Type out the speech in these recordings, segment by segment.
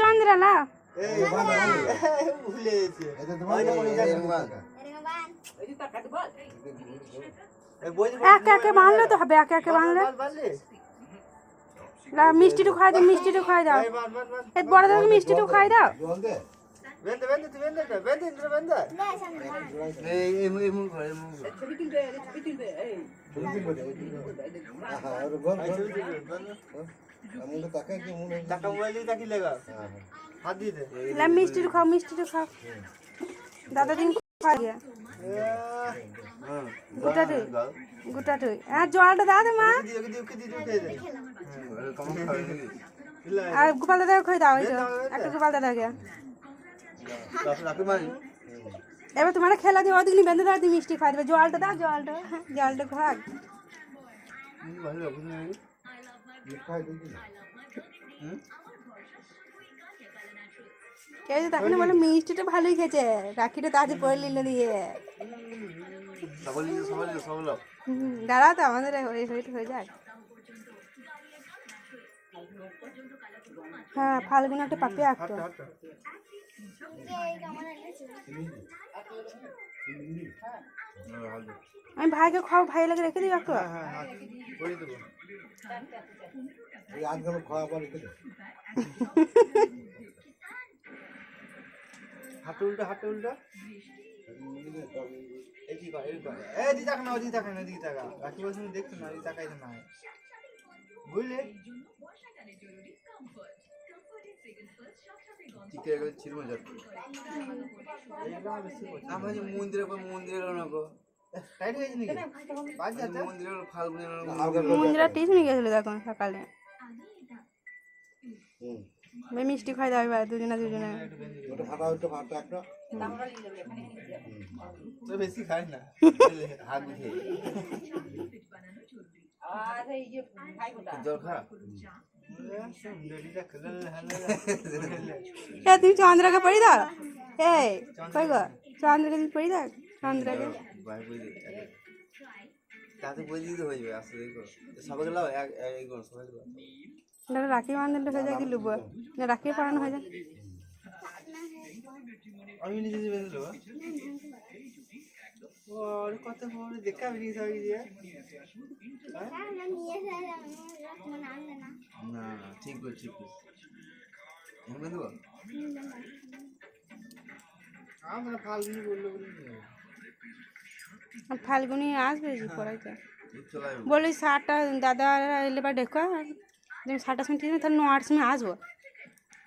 চন্দ্রালা একে একে বাঁধলে তো হবে, একে একে বাঁধলে। মিষ্টিটু খাই দাও, মিষ্টিটু খাই দাও, এই বড়দেরকে মিষ্টিটু খাই দাও। মিষ্টিটু খাও, মিষ্টিটু খাও, দাদা দিন খাই গোটাটুই গোটাটুই। হ্যাঁ জলটা দাও মা, আর গোপাল দাদাকে খাই দাও, ওই তো একটা গোপাল দাদাকে। এবার তোমার খেলা দিয়ে ওদিকে বেঁধে দাও, তুমি মিষ্টি খাই দেবে। জলটা দাও, জলটা জলটা খাক। কেউ যদি তাকে বলে মিষ্টিটা ভালোই খেয়েছে, রাখিটা তাজে পড়ে নিলে দিয়ে। দাঁড়াও তো আমাদের হয়ে যায়। হ্যাঁ ফাল্গুন একটা পাপি আঁকতো। আমি ভাইকে খাও, ভাই লাগে রেখে দিই একটু। হাতে উল্টা, হাতে উল্টা। বুঝলে মন্দিরা টিউশনে গেছিল দেখো সকালে। মিষ্টি খাই দাও এবার দুজনে দুজনে। বেশি খাই না। তুমি চন্দ্রাকে পড়ি দাও, এই কই গো চন্দ্রাকে তুমি পড়ি দাও, চন্দ্রাকে রাখি বান্ধব হয়ে যায়, কি লুবো রাখি পড়ানো হয়ে যায়। আমি নিজে বেঁধে কত দেখা না ঠিক ঠিক আমরা ফাল্গুনি বললো ফাল্গুনি আসবে পড়াইতে বলি। 7টা দাদা এলে বা দেখো, সাতটার সময় ঠিক আছে, তাহলে 9টার সময় আসবো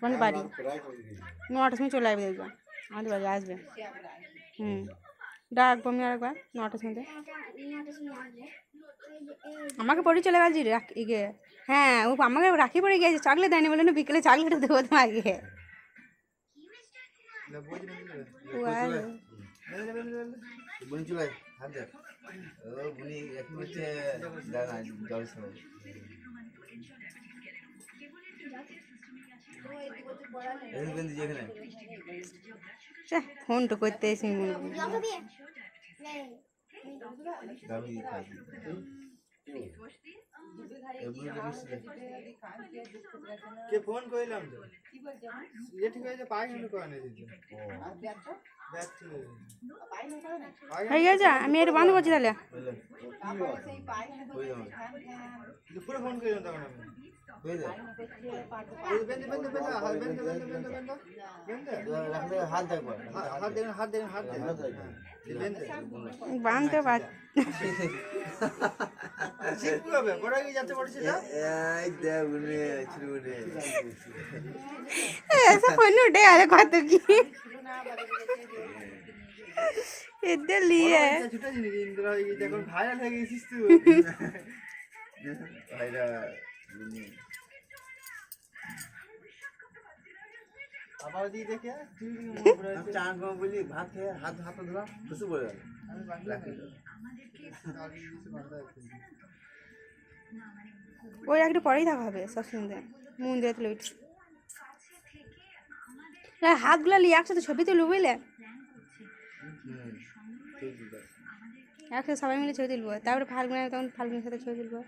মানে বাড়ি। 9টার সময় চলে আসবে, দেখবো আমাদের বাড়ি আসবে। ডাকবো আমি আরেকবার 9টার সময়। আমাকে পড়ে চলে গেছি ইগে। হ্যাঁ ও আমাকে রাখি পড়ে গিয়েছে, চকলেট দেয়নি বলে না, বিকেলে চকলেট দেবো তোমাকে। ফোন তো করতে এসে ফোন করলাম তো ঠিক আছে, পাই করে হয়ে গেছে। আমি এটা বন্ধ করছি তাহলে। দুপুরে ফোন করলাম তখন বাঁধতে পার কত কি এদের লিয়ে এখন ভাইরাল হয়ে গেছিস তুই। আবার দিয়ে দেখে চান বলি ভাত খেয়ে হাত হাত ধরা খুশি বলে গেল। ওই একটা পরেই থাকা হবে সবসময় মন দিয়ে তুলে উঠছে। হাতগুলো নিয়ে একসাথে ছবি তুলবো বুঝলে, একসাথে সবাই মিলে ছবি তুলবো। তারপরে ফাল্গুনের তখন ফাল্গুনের সাথে ছবি তুলবো।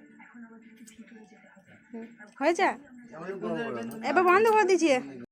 হয়েছে এবার বন্ধ করে দিচ্ছি।